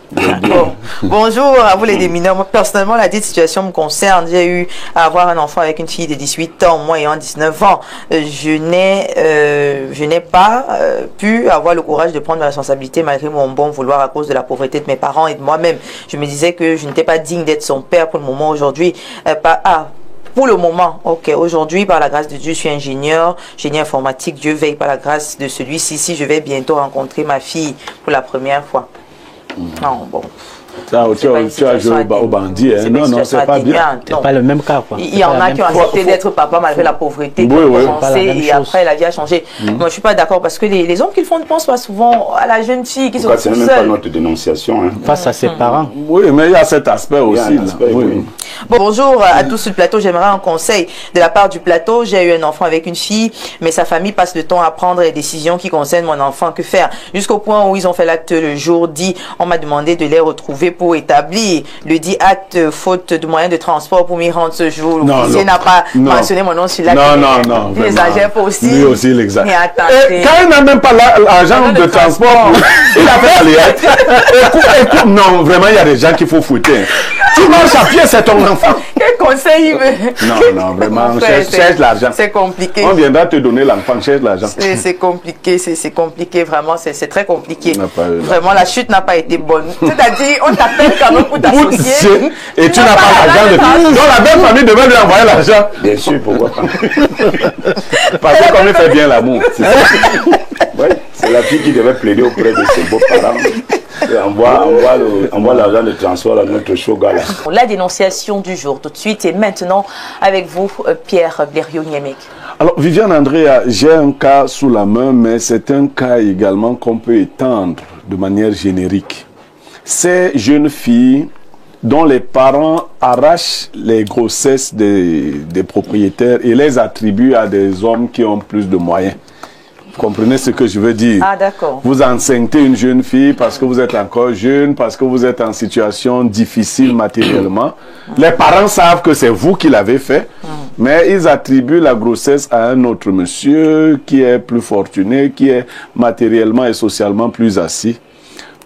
Bon. Bonjour à vous les démineurs. Moi, personnellement, la dite situation me concerne. J'ai eu à avoir un enfant avec une fille de 18 ans, moi ayant 19 ans. Je n'ai pas pu avoir le courage de prendre mes responsabilités malgré mon bon vouloir à cause de la pauvreté de mes parents et de moi-même. Je me disais que je n'étais pas digne d'être son père pour le moment aujourd'hui. Pour le moment, ok. Aujourd'hui, par la grâce de Dieu, je suis ingénieur, génie informatique. Dieu veille par la grâce de celui-ci. Si je vais bientôt rencontrer ma fille pour la première fois. Non, bon. Ça, tu as joué au bandit, hein? Non, c'est pas bien. C'est pas le même cas, quoi. Il y en a qui ont accepté d'être papa malgré la pauvreté, et après la vie a changé. Moi, je suis pas d'accord parce que les hommes qui le font ne pensent pas souvent à la jeune fille qui se retrouve seule. C'est même pas notre dénonciation. Hein. Face à ses parents. Oui, mais il y a cet aspect aussi. Bon, bonjour à tous sur le plateau. J'aimerais un conseil de la part du plateau. J'ai eu un enfant avec une fille, mais sa famille passe le temps à prendre les décisions qui concernent mon enfant. Que faire? Jusqu'au point où ils ont fait l'acte le jour dit, on m'a demandé de les retrouver pour établir le dit acte faute de moyens de transport pour m'y rendre ce jour. L'officier n'a pas mentionné mon nom sur l'acte. Non. Il exagère pas aussi. Lui aussi, il exagère. Mais quand il n'a même pas l'argent de transport, il a fait la écoute, non, vraiment, il y a des gens qu'il faut fouetter. Tu marches à pied, c'est ton enfant. Quel conseil il veut? Non, vraiment, cherche l'argent. C'est compliqué. On viendra te donner l'enfant, cherche l'argent. C'est compliqué, c'est compliqué, vraiment, c'est très compliqué. Vraiment, la chute n'a pas été bonne. C'est-à-dire, on t'appelle quand même pour t'associer. Et tu n'as pas l'argent. Donc la belle famille devait lui envoyer l'argent. Bien sûr, pourquoi pas. Parce que comme il fait bien l'amour. Oui, c'est la fille qui devait plaider auprès de ses beaux-parents. Envoie l'argent de transport à notre shoga là. La dénonciation du jour tout de suite et maintenant avec vous Pierre Blériot-Niémec. Alors Viviane André, j'ai un cas sous la main, mais c'est un cas également qu'on peut étendre de manière générique. Ces jeunes filles dont les parents arrachent les grossesses des propriétaires et les attribuent à des hommes qui ont plus de moyens. Vous comprenez ce que je veux dire? Ah, d'accord. Vous enceintez une jeune fille parce que vous êtes encore jeune, parce que vous êtes en situation difficile matériellement. Les parents savent que c'est vous qui l'avez fait, mais ils attribuent la grossesse à un autre monsieur qui est plus fortuné, qui est matériellement et socialement plus assis,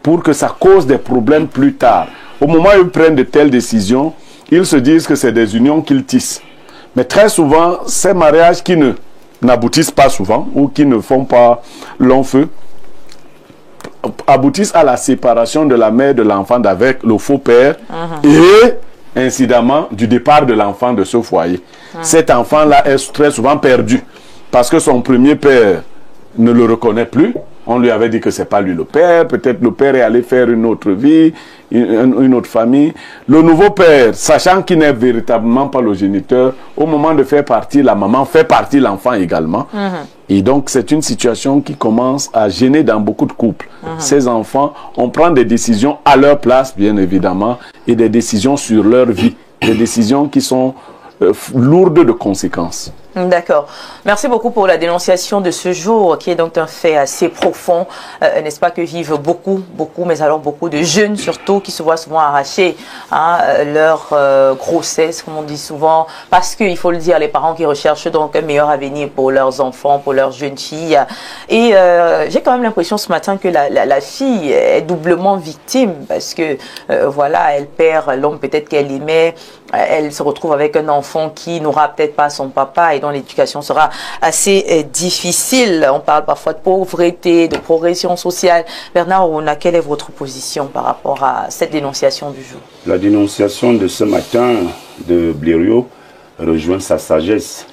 pour que ça cause des problèmes plus tard. Au moment où ils prennent de telles décisions, ils se disent que c'est des unions qu'ils tissent. Mais très souvent, ces mariages qui n'aboutissent pas souvent ou qui ne font pas long feu aboutissent à la séparation de la mère de l'enfant d'avec le faux père et incidemment du départ de l'enfant de ce foyer. Cet enfant-là est très souvent perdu parce que son premier père ne le reconnaît plus. On lui avait dit que c'est pas lui le père, peut-être le père est allé faire une autre vie, une autre famille. Le nouveau père, sachant qu'il n'est véritablement pas le géniteur, au moment de faire partie, la maman fait partie l'enfant également. Et donc c'est une situation qui commence à gêner dans beaucoup de couples. Ces enfants, on prend des décisions à leur place, bien évidemment, et des décisions sur leur vie, des décisions qui sont lourdes de conséquences. D'accord. Merci beaucoup pour la dénonciation de ce jour, qui est donc un fait assez profond, n'est-ce pas, que vivent beaucoup, mais alors beaucoup de jeunes surtout, qui se voient souvent arracher leur grossesse, comme on dit souvent, parce qu'il faut le dire, les parents qui recherchent donc un meilleur avenir pour leurs enfants, pour leurs jeunes filles. Et j'ai quand même l'impression ce matin que la fille est doublement victime, parce que voilà, elle perd l'homme peut-être qu'elle aimait, elle se retrouve avec un enfant qui n'aura peut-être pas son papa et dont l'éducation sera assez difficile. On parle parfois de pauvreté, de progression sociale. Bernard Ouna, quelle est votre position par rapport à cette dénonciation du jour? La dénonciation de ce matin de Blériot rejoint sa sagesse.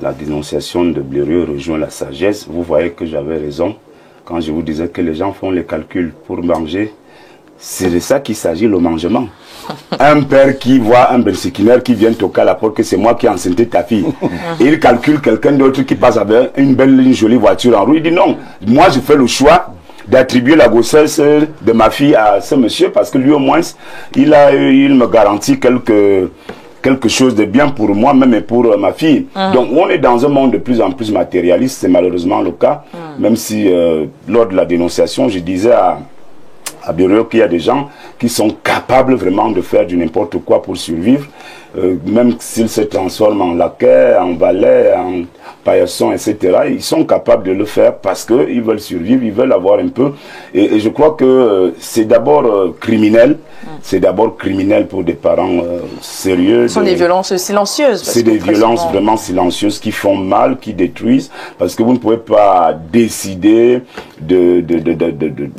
La dénonciation de Blériot rejoint la sagesse. Vous voyez que j'avais raison quand je vous disais que les gens font les calculs pour manger. C'est de ça qu'il s'agit, le mangement. Un père qui voit un bersikinaire qui vient toquer à la porte que c'est moi qui ai enceinté ta fille. Et il calcule quelqu'un d'autre qui passe avec une jolie voiture en roue. Il dit non, moi je fais le choix d'attribuer la grossesse de ma fille à ce monsieur parce que lui au moins il me garantit quelque chose de bien pour moi même et pour ma fille. Donc on est dans un monde de plus en plus matérialiste, c'est malheureusement le cas. Même si lors de la dénonciation je disais à Blériot qu'il y a des gens qui sont capables vraiment de faire du n'importe quoi pour survivre, même s'ils se transforment en laquais, en valet, paillassons, etc. Ils sont capables de le faire parce qu'ils veulent survivre, ils veulent avoir un peu. Et je crois que c'est d'abord criminel. C'est d'abord criminel pour des parents sérieux. Ce sont des violences silencieuses. C'est des violences vraiment silencieuses qui font mal, qui détruisent, parce que vous ne pouvez pas décider de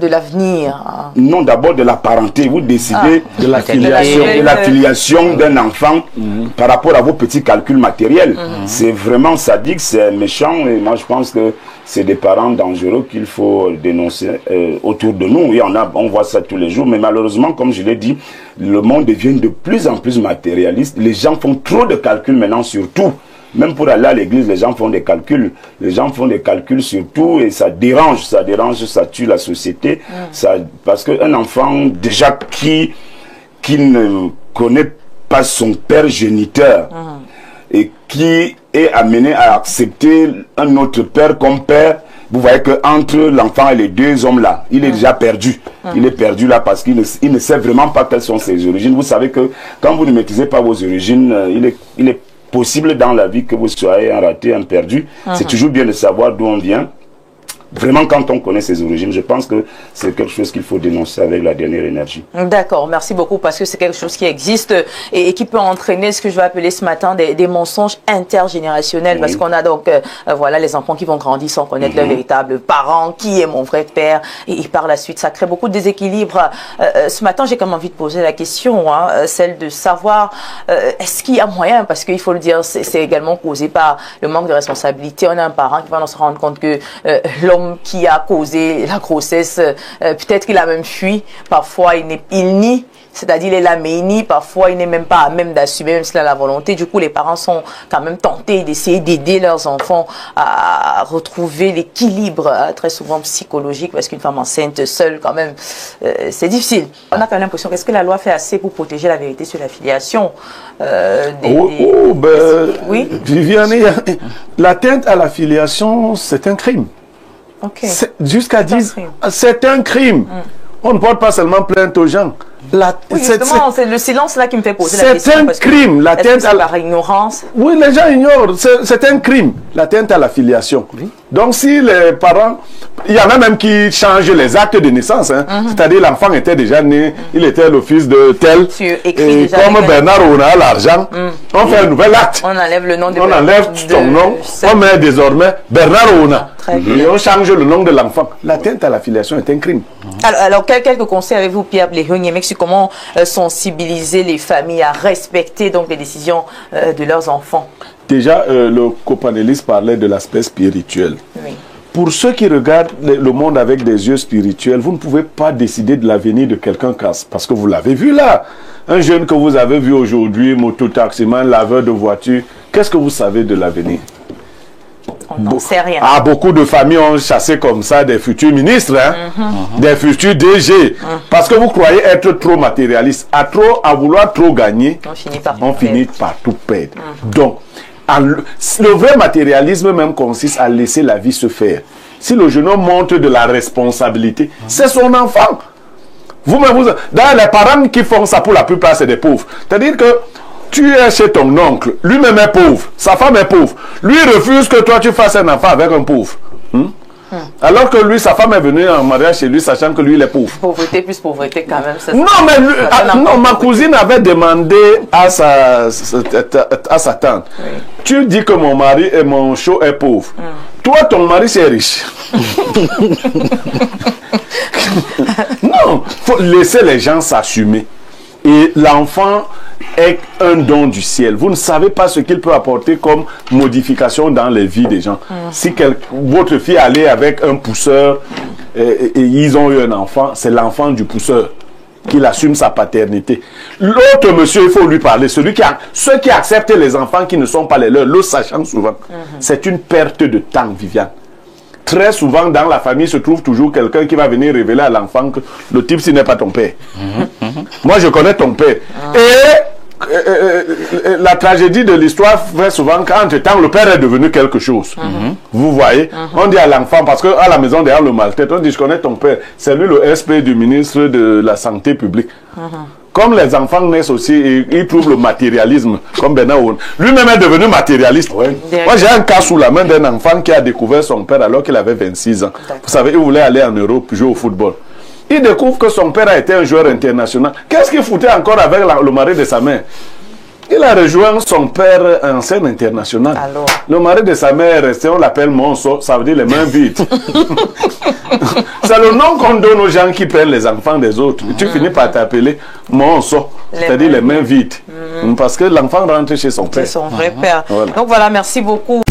l'avenir. Non, d'abord de la parenté. Vous décidez de la filiation d'un enfant par rapport à vos petits calculs matériels. C'est vraiment sadique, c'est méchant, et moi je pense que c'est des parents dangereux qu'il faut dénoncer autour de nous. Oui, on voit ça tous les jours, mais malheureusement, comme je l'ai dit, le monde devient de plus en plus matérialiste. Les gens font trop de calculs maintenant sur tout. Même pour aller à l'église, les gens font des calculs. Les gens font des calculs sur tout et ça dérange, ça tue la société. Parce qu'un enfant, déjà, qui ne connaît pas son père géniteur et qui est amené à accepter un autre père comme père, vous voyez qu'entre l'enfant et les deux hommes-là, il est déjà perdu. Il est perdu là parce qu'il ne sait vraiment pas quelles sont ses origines. Vous savez que quand vous ne maîtrisez pas vos origines, il est possible dans la vie que vous soyez un raté, un perdu. C'est toujours bien de savoir d'où on vient. Vraiment, quand on connaît ses origines, je pense que c'est quelque chose qu'il faut dénoncer avec la dernière énergie. D'accord, merci beaucoup, parce que c'est quelque chose qui existe et qui peut entraîner ce que je vais appeler ce matin des mensonges intergénérationnels, parce qu'on a donc voilà, les enfants qui vont grandir sans connaître leurs véritables parents, qui est mon vrai père, et par la suite, ça crée beaucoup de déséquilibre. Ce matin, j'ai comme envie de poser la question, celle de savoir est-ce qu'il y a moyen, parce qu'il faut le dire, c'est également causé par le manque de responsabilité. On a un parent qui va se rendre compte que l'homme qui a causé la grossesse, peut-être qu'il a même fui, parfois il nie, c'est-à-dire il est là mais il nie, parfois il n'est même pas à même d'assumer, même s'il a la volonté. Du coup, les parents sont quand même tentés d'essayer d'aider leurs enfants à retrouver l'équilibre, très souvent psychologique, parce qu'une femme enceinte seule, quand même, c'est difficile. On a quand même l'impression, est-ce que la loi fait assez pour protéger la vérité sur la filiation oui, Viviane, l'atteinte à la filiation, c'est un crime. Okay. Jusqu'à 10, c'est un crime. On ne porte pas seulement plainte aux gens. Oui, justement, c'est le silence là qui me fait poser la question. C'est un crime. L'atteinte à la ignorance. Oui, les gens ignorent. C'est un crime. L'atteinte à la filiation. Donc, si les parents... Il y en a même qui changent les actes de naissance. C'est-à-dire, l'enfant était déjà né, il était le fils de tel. Et comme Bernard, on a l'argent, on fait un nouvel acte. On enlève le nom de On enlève son nom. On met désormais Bernard Ona. Et on change le nom de l'enfant. L'atteinte à la filiation est un crime. Alors quelques conseils avec-vous, Pierre Bléhoniemec, sur comment sensibiliser les familles à respecter donc les décisions de leurs enfants? Déjà, le copanéliste parlait de l'aspect spirituel. Oui. Pour ceux qui regardent le monde avec des yeux spirituels, vous ne pouvez pas décider de l'avenir de quelqu'un parce que vous l'avez vu là. Un jeune que vous avez vu aujourd'hui, mototaximan, laveur de voiture, qu'est-ce que vous savez de l'avenir? On n'en sait rien. Beaucoup de familles ont chassé comme ça des futurs ministres, des futurs DG, parce que vous croyez être trop matérialiste. À vouloir trop gagner, on finit par tout perdre. Donc, le vrai matérialisme même consiste à laisser la vie se faire. Si le jeune homme montre de la responsabilité, c'est son enfant. Vous-même, d'ailleurs, les parents qui font ça pour la plupart, c'est des pauvres. C'est-à-dire que tu es chez ton oncle, lui-même est pauvre, sa femme est pauvre. Lui refuse que toi tu fasses un enfant avec un pauvre. Alors que lui, sa femme est venue en mariage chez lui, sachant que lui, il est pauvre. Pauvreté plus pauvreté quand même. Ça, non, mais lui, non, ma cousine avait demandé à sa tante, tu dis que mon mari et mon show est pauvre. Toi, ton mari, c'est riche. Non, il faut laisser les gens s'assumer. Et l'enfant est un don du ciel. Vous ne savez pas ce qu'il peut apporter comme modification dans les vies des gens. Si votre fille allait avec un pousseur et ils ont eu un enfant, c'est l'enfant du pousseur qui assume sa paternité. L'autre monsieur, il faut lui parler. Ceux qui acceptent les enfants qui ne sont pas les leurs, le sachant souvent. C'est une perte de temps, Viviane. Très souvent, dans la famille, se trouve toujours quelqu'un qui va venir révéler à l'enfant que le type, ce n'est pas ton père. Moi, je connais ton père. Et la tragédie de l'histoire fait souvent qu'entre-temps, le père est devenu quelque chose. Vous voyez, on dit à l'enfant, parce qu'à la maison, derrière le maltraite, on dit, je connais ton père. C'est lui le SP du ministre de la Santé publique. comme les enfants naissent aussi, ils trouvent le matérialisme, comme Bernard. Lui-même est devenu matérialiste. Moi, j'ai un cas sous la main d'un enfant qui a découvert son père alors qu'il avait 26 ans. Vous savez, il voulait aller en Europe jouer au football. Il découvre que son père a été un joueur international. Qu'est-ce qu'il foutait encore avec le mari de sa mère? Il a rejoint son père en scène internationale. Alors. Le mari de sa mère est resté, on l'appelle Monso, ça veut dire les mains vides. C'est le nom qu'on donne aux gens qui prennent les enfants des autres. Tu finis par t'appeler Monso, c'est-à-dire les mains vides. Parce que l'enfant rentre chez son père. C'est son vrai père. Voilà. Donc voilà, merci beaucoup.